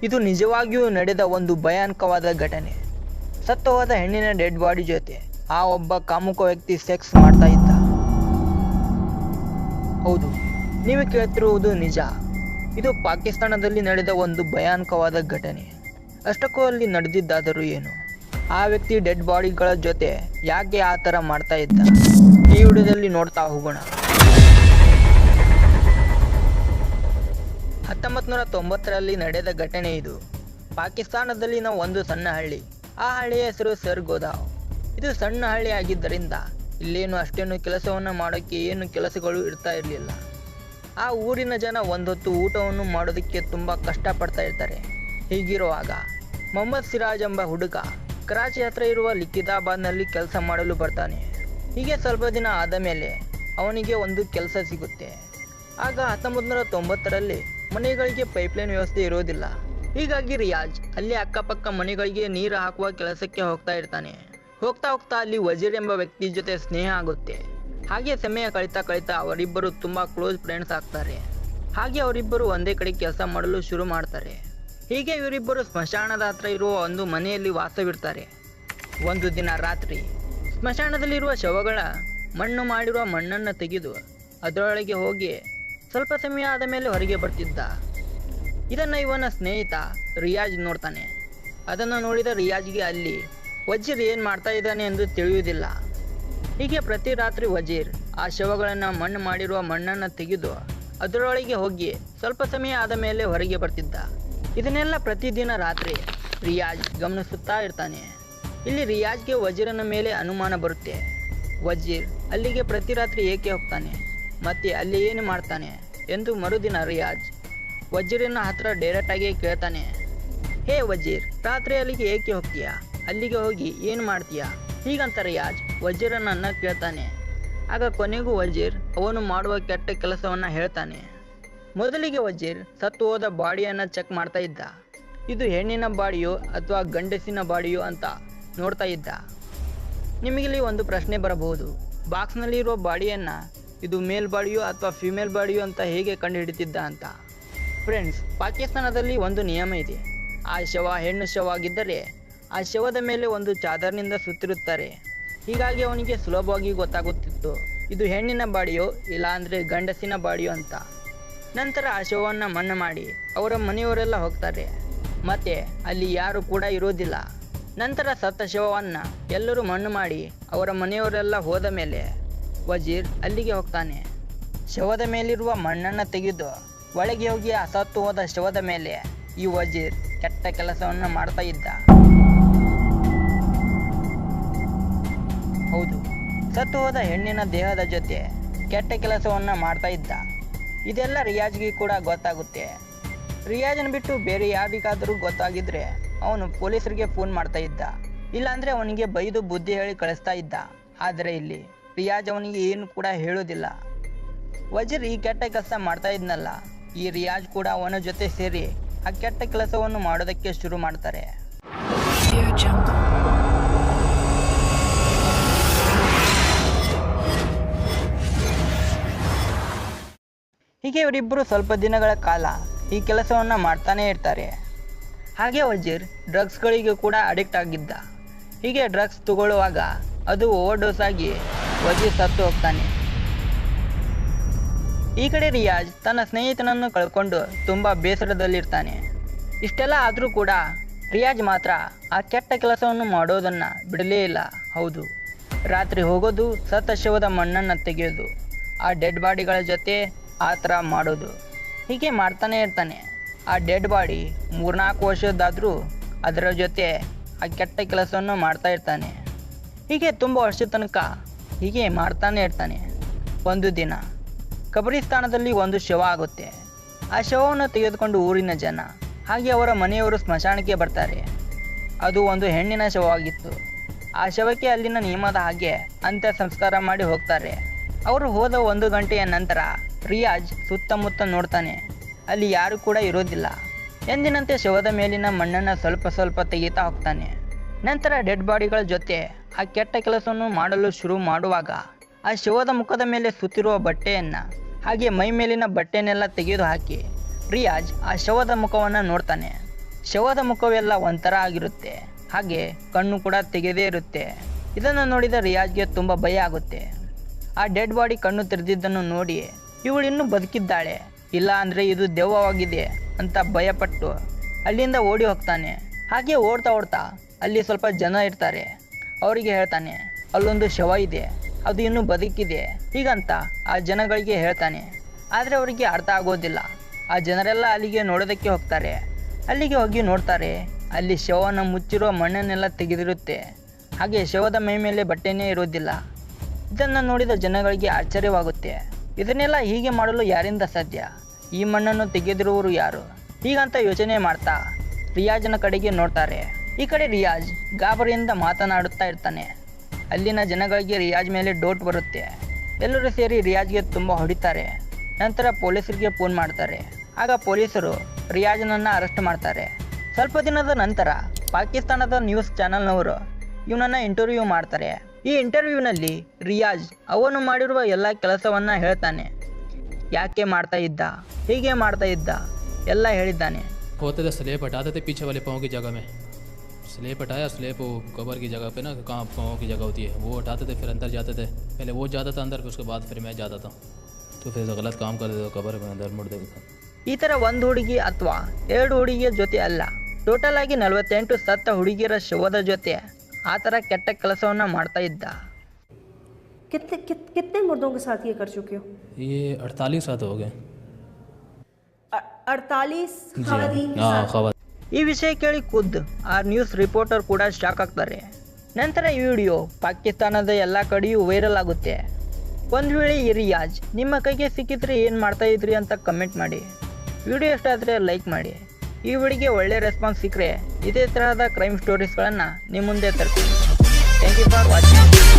ಇದು ನಿಜವಾಗಿಯೂ ನಡೆದ ಒಂದು ಭಯಾನಕವಾದ ಘಟನೆ. ಸತ್ತು ಹೋದ ಹೆಣ್ಣಿನ ಡೆಡ್ ಬಾಡಿ ಜೊತೆ ಆ ಒಬ್ಬ ಕಾಮುಕ ವ್ಯಕ್ತಿ ಸೆಕ್ಸ್ ಮಾಡ್ತಾ ಇದ್ದ. ಹೌದು, ನೀವು ಕೇಳ್ತಿರುವುದು ನಿಜ. ಇದು ಪಾಕಿಸ್ತಾನದಲ್ಲಿ ನಡೆದ ಒಂದು ಭಯಾನಕವಾದ ಘಟನೆ. ಅಷ್ಟಕ್ಕೂ ಅಲ್ಲಿ ನಡೆದಿದ್ದಾದರೂ ಏನು, ಆ ವ್ಯಕ್ತಿ ಡೆಡ್ ಬಾಡಿಗಳ ಜೊತೆ ಯಾಕೆ ಆ ಥರ ಮಾಡ್ತಾ ಇದ್ದ, ಈ ವಿಡಿಯೋದಲ್ಲಿ ನೋಡ್ತಾ ಹೋಗೋಣ. 1990ರಲ್ಲಿ ನಡೆದ ಘಟನೆ ಇದು. ಪಾಕಿಸ್ತಾನದಲ್ಲಿನ ಒಂದು ಸಣ್ಣ ಹಳ್ಳಿ. ಆ ಹಳ್ಳಿಯ ಹೆಸರು ಸರ್ಗೋದಾವ್. ಇದು ಸಣ್ಣ ಹಳ್ಳಿ ಆಗಿದ್ದರಿಂದ ಇಲ್ಲೇನು ಅಷ್ಟೇನು ಕೆಲಸವನ್ನು ಮಾಡೋಕ್ಕೆ ಏನು ಕೆಲಸಗಳು ಇರ್ತಾ ಇರಲಿಲ್ಲ. ಆ ಊರಿನ ಜನ ಒಂದೊತ್ತು ಊಟವನ್ನು ಮಾಡೋದಕ್ಕೆ ತುಂಬ ಕಷ್ಟಪಡ್ತಾ ಇರ್ತಾರೆ. ಹೀಗಿರುವಾಗ ಮೊಹಮ್ಮದ್ ಸಿರಾಜ್ ಎಂಬ ಹುಡುಗ ಕರಾಚಿ ಹತ್ರ ಇರುವ ಲಿಖಿತಾಬಾದ್ನಲ್ಲಿ ಕೆಲಸ ಮಾಡಲು ಬರ್ತಾನೆ. ಹೀಗೆ ಸ್ವಲ್ಪ ದಿನ ಆದ ಮೇಲೆ ಅವನಿಗೆ ಒಂದು ಕೆಲಸ ಸಿಗುತ್ತೆ. ಆಗ 1990ರಲ್ಲಿ ಮನೆಗಳಿಗೆ ಪೈಪ್ಲೈನ್ ವ್ಯವಸ್ಥೆ ಇರೋದಿಲ್ಲ. ಹೀಗಾಗಿ ರಿಯಾಜ್ ಅಲ್ಲಿ ಅಕ್ಕಪಕ್ಕ ಮನೆಗಳಿಗೆ ನೀರು ಹಾಕುವ ಕೆಲಸಕ್ಕೆ ಹೋಗ್ತಾ ಇರ್ತಾನೆ. ಹೋಗ್ತಾ ಹೋಗ್ತಾ ಅಲ್ಲಿ ವಜೀರ್ ಎಂಬ ವ್ಯಕ್ತಿ ಜೊತೆ ಸ್ನೇಹ ಆಗುತ್ತೆ. ಹಾಗೆ ಸಮಯ ಕಳೀತಾ ಅವರಿಬ್ಬರು ತುಂಬ ಕ್ಲೋಸ್ ಫ್ರೆಂಡ್ಸ್ ಆಗ್ತಾರೆ. ಹಾಗೆ ಅವರಿಬ್ಬರು ಒಂದೇ ಕಡೆ ಕೆಲಸ ಮಾಡಲು ಶುರು ಮಾಡ್ತಾರೆ. ಹೀಗೆ ಇವರಿಬ್ಬರು ಸ್ಮಶಾನದ ಹತ್ರ ಇರುವ ಒಂದು ಮನೆಯಲ್ಲಿ ವಾಸವಿರ್ತಾರೆ. ಒಂದು ದಿನ ರಾತ್ರಿ ಸ್ಮಶಾನದಲ್ಲಿರುವ ಶವಗಳ ಮಣ್ಣು ಮಾಡಿರುವ ಮಣ್ಣನ್ನು ತೆಗೆದು ಅದರೊಳಗೆ ಹೋಗಿ ಸ್ವಲ್ಪ ಸಮಯ ಆದ ಮೇಲೆ ಹೊರಗೆ ಬರ್ತಿದ್ದ. ಇದನ್ನು ಇವನ ಸ್ನೇಹಿತ ರಿಯಾಜ್ ನೋಡ್ತಾನೆ. ಅದನ್ನು ನೋಡಿದ ರಿಯಾಜ್ಗೆ ಅಲ್ಲಿ ವಜೀರ್ ಏನು ಮಾಡ್ತಾ ಇದ್ದಾನೆ ಎಂದು ತಿಳಿಯುವುದಿಲ್ಲ. ಹೀಗೆ ಪ್ರತಿ ರಾತ್ರಿ ವಜೀರ್ ಆ ಶವಗಳನ್ನು ಮಣ್ಣು ಮಾಡಿರುವ ಮಣ್ಣನ್ನು ತೆಗೆದು ಅದರೊಳಗೆ ಹೋಗಿ ಸ್ವಲ್ಪ ಸಮಯ ಆದ ಮೇಲೆ ಹೊರಗೆ ಬರ್ತಿದ್ದ. ಇದನ್ನೆಲ್ಲ ಪ್ರತಿದಿನ ರಾತ್ರಿ ರಿಯಾಜ್ ಗಮನಿಸುತ್ತಾ ಇರ್ತಾನೆ. ಇಲ್ಲಿ ರಿಯಾಜ್ಗೆ ವಜೀರನ ಮೇಲೆ ಅನುಮಾನ ಬರುತ್ತೆ. ವಜೀರ್ ಅಲ್ಲಿಗೆ ಪ್ರತಿ ರಾತ್ರಿ ಏಕೆ ಹೋಗ್ತಾನೆ ಮತ್ತೆ ಅಲ್ಲಿ ಏನು ಮಾಡ್ತಾನೆ ಎಂದು ಮರುದಿನ ರಿಯಾಜ್ ವಜೀರನ ಹತ್ರ ಡೈರೆಕ್ಟಾಗಿ ಕೇಳ್ತಾನೆ. ಹೇ ವಜೀರ್, ರಾತ್ರಿ ಅಲ್ಲಿಗೆ ಏಕೆ ಹೋಗ್ತೀಯಾ, ಅಲ್ಲಿಗೆ ಹೋಗಿ ಏನು ಮಾಡ್ತೀಯಾ ಹೀಗಂತ ರಿಯಾಜ್ ವಜೀರನನ್ನು ಕೇಳ್ತಾನೆ. ಆಗ ಕೊನೆಗೂ ವಜೀರ್ ಅವನು ಮಾಡುವ ಕೆಟ್ಟ ಕೆಲಸವನ್ನು ಹೇಳ್ತಾನೆ. ಮೊದಲಿಗೆ ವಜೀರ್ ಸತ್ತು ಹೋದ ಬಾಡಿಯನ್ನು ಚೆಕ್ ಮಾಡ್ತಾ ಇದ್ದ. ಇದು ಹೆಣ್ಣಿನ ಬಾಡಿಯೋ ಅಥವಾ ಗಂಡಸಿನ ಬಾಡಿಯೋ ಅಂತ ನೋಡ್ತಾ ಇದ್ದ. ನಿಮಗಿಲ್ಲಿ ಒಂದು ಪ್ರಶ್ನೆ ಬರಬಹುದು, ಬಾಕ್ಸ್ನಲ್ಲಿರುವ ಬಾಡಿಯನ್ನು ಇದು ಮೇಲ್ ಬಾಡಿಯೋ ಅಥವಾ ಫಿಮೇಲ್ ಬಾಡಿಯೋ ಅಂತ ಹೇಗೆ ಕಂಡುಹಿಡಿತಿದ್ದ ಅಂತ. ಫ್ರೆಂಡ್ಸ್, ಪಾಕಿಸ್ತಾನದಲ್ಲಿ ಒಂದು ನಿಯಮ ಇದೆ. ಆ ಶವ ಹೆಣ್ಣು ಶವ ಆಗಿದ್ದರೆ ಆ ಶವದ ಮೇಲೆ ಒಂದು ಚಾದರ್ನಿಂದ ಸುತ್ತಿರುತ್ತಾರೆ. ಹೀಗಾಗಿ ಅವನಿಗೆ ಸುಲಭವಾಗಿ ಗೊತ್ತಾಗುತ್ತಿತ್ತು ಇದು ಹೆಣ್ಣಿನ ಬಾಡಿಯೋ ಇಲ್ಲ ಅಂದರೆ ಗಂಡಸಿನ ಬಾಡಿಯೋ ಅಂತ. ನಂತರ ಆ ಶವವನ್ನು ಮಣ್ಣು ಮಾಡಿ ಅವರ ಮನೆಯವರೆಲ್ಲ ಹೋಗ್ತಾರೆ. ಮತ್ತೆ ಅಲ್ಲಿ ಯಾರು ಕೂಡ ಇರೋದಿಲ್ಲ. ನಂತರ ಸತ್ತ ಶವವನ್ನು ಎಲ್ಲರೂ ಮಣ್ಣು ಮಾಡಿ ಅವರ ಮನೆಯವರೆಲ್ಲ ಹೋದ ಮೇಲೆ ವಜೀರ್ ಅಲ್ಲಿಗೆ ಹೋಗ್ತಾನೆ. ಶವದ ಮೇಲಿರುವ ಮಣ್ಣನ್ನು ತೆಗೆದು ಒಳಗೆ ಹೋಗಿ ಆ ಸತ್ತು ಹೋದ ಶವದ ಮೇಲೆ ಈ ವಜೀರ್ ಕೆಟ್ಟ ಕೆಲಸವನ್ನು ಮಾಡ್ತಾ ಇದ್ದ. ಹೌದು, ಸತ್ತು ಹೋದ ಹೆಣ್ಣಿನ ದೇಹದ ಜೊತೆ ಕೆಟ್ಟ ಕೆಲಸವನ್ನು ಮಾಡ್ತಾ ಇದ್ದ. ಇದೆಲ್ಲ ರಿಯಾಜ್ಗೆ ಕೂಡ ಗೊತ್ತಾಗುತ್ತೆ. ರಿಯಾಜನ್ನು ಬಿಟ್ಟು ಬೇರೆ ಯಾರಿಗಾದರೂ ಗೊತ್ತಾಗಿದ್ರೆ ಅವನು ಪೊಲೀಸರಿಗೆ ಫೋನ್ ಮಾಡ್ತಾ ಇದ್ದ, ಇಲ್ಲಾಂದರೆ ಅವನಿಗೆ ಬೈದು ಬುದ್ಧಿ ಹೇಳಿ ಕಳಿಸ್ತಾ ಇದ್ದ. ಆದರೆ ಇಲ್ಲಿ ರಿಯಾಜ್ ಅವನಿಗೆ ಏನು ಕೂಡ ಹೇಳೋದಿಲ್ಲ. ವಜೀರ್ ಈ ಕೆಟ್ಟ ಕೆಲಸ ಮಾಡ್ತಾ ಇದ್ನಲ್ಲ, ಈ ರಿಯಾಜ್ ಕೂಡ ಅವನ ಜೊತೆ ಸೇರಿ ಆ ಕೆಟ್ಟ ಕೆಲಸವನ್ನು ಮಾಡೋದಕ್ಕೆ ಶುರು ಮಾಡ್ತಾರೆ. ಹೀಗೆ ಇವರಿಬ್ಬರು ಸ್ವಲ್ಪ ದಿನಗಳ ಕಾಲ ಈ ಕೆಲಸವನ್ನು ಮಾಡ್ತಾನೆ ಇರ್ತಾರೆ. ಹಾಗೆ ವಜೀರ್ ಡ್ರಗ್ಸ್ಗಳಿಗೆ ಕೂಡ ಅಡಿಕ್ಟ್ ಆಗಿದ್ದ. ಹೀಗೆ ಡ್ರಗ್ಸ್ ತಗೊಳ್ಳುವಾಗ ಅದು ಓವರ್ಡೋಸ್ ಆಗಿ ವಜೀರ್ ಸತ್ತು ಹೋಗ್ತಾನೆ. ಈ ಕಡೆ ರಿಯಾಜ್ ತನ್ನ ಸ್ನೇಹಿತನನ್ನು ಕಳ್ಕೊಂಡು ತುಂಬ ಬೇಸರದಲ್ಲಿರ್ತಾನೆ. ಇಷ್ಟೆಲ್ಲ ಆದರೂ ಕೂಡ ರಿಯಾಜ್ ಮಾತ್ರ ಆ ಕೆಟ್ಟ ಕೆಲಸವನ್ನು ಮಾಡೋದನ್ನು ಬಿಡಲೇ ಇಲ್ಲ. ಹೌದು, ರಾತ್ರಿ ಹೋಗೋದು, ಸತ್ತ ಶವದ ಮಣ್ಣನ್ನು ತೆಗೆಯೋದು, ಆ ಡೆಡ್ ಬಾಡಿಗಳ ಜೊತೆ ಆ ಥರ ಮಾಡೋದು, ಹೀಗೆ ಮಾಡ್ತಾನೆ ಇರ್ತಾನೆ. ಆ ಡೆಡ್ ಬಾಡಿ 3-4 ವರ್ಷದ್ದಾದರೂ ಅದರ ಜೊತೆ ಆ ಕೆಟ್ಟ ಕೆಲಸವನ್ನು ಮಾಡ್ತಾ ಇರ್ತಾನೆ. ಹೀಗೆ ತುಂಬ ವರ್ಷದ ತನಕ ಹೀಗೆ ಮಾಡ್ತಾನೆ ಇರ್ತಾನೆ. ಒಂದು ದಿನ ಕಬರಿಸ್ತಾನದಲ್ಲಿ ಒಂದು ಶವ ಆಗುತ್ತೆ. ಆ ಶವವನ್ನು ತೆಗೆದುಕೊಂಡು ಊರಿನ ಜನ ಹಾಗೆ ಅವರ ಮನೆಯವರು ಸ್ಮಶಾನಕ್ಕೆ ಬರ್ತಾರೆ. ಅದು ಒಂದು ಹೆಣ್ಣಿನ ಶವವಾಗಿತ್ತು. ಆ ಶವಕ್ಕೆ ಅಲ್ಲಿನ ನಿಯಮದ ಹಾಗೆ ಅಂತ್ಯ ಸಂಸ್ಕಾರ ಮಾಡಿ ಹೋಗ್ತಾರೆ. ಅವರು ಹೋದ 1 ಗಂಟೆಯ ನಂತರ ರಿಯಾಜ್ ಸುತ್ತಮುತ್ತ ನೋಡ್ತಾನೆ. ಅಲ್ಲಿ ಯಾರು ಕೂಡ ಇರೋದಿಲ್ಲ. ಎಂದಿನಂತೆ ಶವದ ಮೇಲಿನ ಮಣ್ಣನ್ನು ಸ್ವಲ್ಪ ತೆಗೀತಾ ಹೋಗ್ತಾನೆ. ನಂತರ ಡೆಡ್ ಬಾಡಿಗಳ ಜೊತೆ ಆ ಕೆಟ್ಟ ಕೆಲಸವನ್ನು ಮಾಡಲು ಶುರು ಮಾಡುವಾಗ ಆ ಶವದ ಮುಖದ ಮೇಲೆ ಸುತ್ತಿರುವ ಬಟ್ಟೆಯನ್ನು ಹಾಗೆ ಮೈ ಮೇಲಿನ ಬಟ್ಟೆನೆಲ್ಲ ತೆಗೆದು ಹಾಕಿ ರಿಯಾಜ್ ಆ ಶವದ ಮುಖವನ್ನು ನೋಡ್ತಾನೆ. ಶವದ ಮುಖವೆಲ್ಲ ಒಂಥರ ಆಗಿರುತ್ತೆ, ಹಾಗೆ ಕಣ್ಣು ಕೂಡ ತೆಗೆದೇ ಇರುತ್ತೆ. ಇದನ್ನು ನೋಡಿದ ರಿಯಾಜ್ಗೆ ತುಂಬ ಭಯ ಆಗುತ್ತೆ. ಆ ಡೆಡ್ ಬಾಡಿ ಕಣ್ಣು ತೆರೆದಿದ್ದನ್ನು ನೋಡಿ ಇವಳು ಇನ್ನೂ ಬದುಕಿದ್ದಾಳೆ, ಇಲ್ಲ ಅಂದರೆ ಇದು ದೆವ್ವವಾಗಿದೆ ಅಂತ ಭಯಪಟ್ಟು ಅಲ್ಲಿಂದ ಓಡಿ ಹೋಗ್ತಾನೆ. ಹಾಗೆ ಓಡ್ತಾ ಓಡ್ತಾ ಅಲ್ಲಿ ಸ್ವಲ್ಪ ಜನ ಇರ್ತಾರೆ. ಅವರಿಗೆ ಹೇಳ್ತಾನೆ ಅಲ್ಲೊಂದು ಶವ ಇದೆ, ಅದು ಇನ್ನೂ ಬದುಕಿದೆ ಹೀಗಂತ ಆ ಜನಗಳಿಗೆ ಹೇಳ್ತಾನೆ. ಆದರೆ ಅವರಿಗೆ ಅರ್ಥ ಆಗೋದಿಲ್ಲ. ಆ ಜನರೆಲ್ಲ ಅಲ್ಲಿಗೆ ನೋಡೋದಕ್ಕೆ ಹೋಗ್ತಾರೆ. ಅಲ್ಲಿಗೆ ಹೋಗಿ ನೋಡ್ತಾರೆ, ಅಲ್ಲಿ ಶವವನ್ನು ಮುಚ್ಚಿರುವ ಮಣ್ಣನ್ನೆಲ್ಲ ತೆಗೆದಿರುತ್ತೆ, ಹಾಗೆ ಶವದ ಮೈ ಮೇಲೆ ಬಟ್ಟೆನೇ ಇರೋದಿಲ್ಲ. ಇದನ್ನು ನೋಡಿದ ಜನಗಳಿಗೆ ಆಶ್ಚರ್ಯವಾಗುತ್ತೆ. ಇದನ್ನೆಲ್ಲ ಹೀಗೆ ಮಾಡಲು ಯಾರಿಂದ ಸಾಧ್ಯ? ಈ ಮಣ್ಣನ್ನು ತೆಗೆದಿರುವವರು ಯಾರು? ಹೀಗಂತ ಯೋಚನೆ ಮಾಡ್ತಾ ರಿಯಾಜ್ನ ಕಡೆಗೆ ನೋಡ್ತಾರೆ. ಈ ಕಡೆ ರಿಯಾಜ್ ಗಾಬರಿಯಿಂದ ಮಾತನಾಡುತ್ತಾ ಇರ್ತಾನೆ. ಅಲ್ಲಿನ ಜನಗಳಿಗೆ ರಿಯಾಜ್ ಮೇಲೆ ಡೌಟ್ ಬರುತ್ತೆ. ಎಲ್ಲರೂ ಸೇರಿ ರಿಯಾಜ್ಗೆ ತುಂಬ ಹೊಡಿತಾರೆ. ನಂತರ ಪೊಲೀಸರಿಗೆ ಫೋನ್ ಮಾಡ್ತಾರೆ. ಆಗ ಪೊಲೀಸರು ರಿಯಾಜ್ನನ್ನು ಅರೆಸ್ಟ್ ಮಾಡ್ತಾರೆ. ಸ್ವಲ್ಪ ದಿನದ ನಂತರ ಪಾಕಿಸ್ತಾನದ ನ್ಯೂಸ್ ಚಾನಲ್ನವರು ಇವನನ್ನು ಇಂಟರ್ವ್ಯೂ ಮಾಡ್ತಾರೆ. ಈ ಇಂಟರ್ವ್ಯೂನಲ್ಲಿ ರಿಯಾಜ್ ಅವನು ಮಾಡಿರುವ ಎಲ್ಲ ಕೆಲಸವನ್ನು ಹೇಳ್ತಾನೆ. ಯಾಕೆ ಮಾಡ್ತಾ ಇದ್ದ, ಹೀಗೆ ಮಾಡ್ತಾ ಇದ್ದ ಎಲ್ಲ ಹೇಳಿದ್ದಾನೆ. होते थे स्लेब हटाते थे पीछे वाले पाँव की जगह में, स्लेब हटाया, स्लेब वो कवर की जगह पे ना, कहाँ पाँव की जगह होती है, वो हटाते थे, फिर अंदर जाते थे। पहले वो जाता था अंदर, फिर उसके बाद फिर मैं जाता था, तो फिर गलत काम करते थे, कबर में अंदर मुड़ देता था। ಈ ಥರ ಒಂದು ಹುಡುಗಿ ಅಥವಾ ಎರಡು ಹುಡುಗಿಯ ಜೊತೆ ಅಲ್ಲ, ಟೋಟಲ್ ಆಗಿ 48 ಸತ್ತ ಹುಡುಗಿಯರ ಶವದ ಜೊತೆ ಆ ಥರ ಕೆಟ್ಟ ಕೆಲಸವನ್ನು ಮಾಡ್ತಾ ಇದ್ದ. कितने मुर्दों के साथ ये कर चुके हो? ये 48 साल हो गए। 48 खवातीन के साथ? ಈ ವಿಷಯ ಕೇಳಿ ಖುದ್ದು ಆ ನ್ಯೂಸ್ ರಿಪೋರ್ಟರ್ ಕೂಡ ಶಾಕ್ ಆಗ್ತಾರೆ. ನಂತರ ಈ ವಿಡಿಯೋ ಪಾಕಿಸ್ತಾನದ ಎಲ್ಲ ಕಡೆಯೂ ವೈರಲ್ ಆಗುತ್ತೆ. ಒಂದು ವೇಳೆ ಈ ರಿಯಾಜ್ ನಿಮ್ಮ ಕೈಗೆ ಸಿಕ್ಕಿದ್ರೆ ಏನು ಮಾಡ್ತಾ ಇದ್ರಿ ಅಂತ ಕಮೆಂಟ್ ಮಾಡಿ. ವಿಡಿಯೋ ಇಷ್ಟ ಆದರೆ ಲೈಕ್ ಮಾಡಿ. ಈ ವಿಡಿಯೋಗೆ ಒಳ್ಳೆ ರೆಸ್ಪಾನ್ಸ್ ಸಿಕ್ಕರೆ ಇದೇ ತರಹದ ಕ್ರೈಮ್ ಸ್ಟೋರೀಸ್ಗಳನ್ನು ನಿಮ್ಮ ಮುಂದೆ ತರ್ತೀನಿ. Thank you for watching.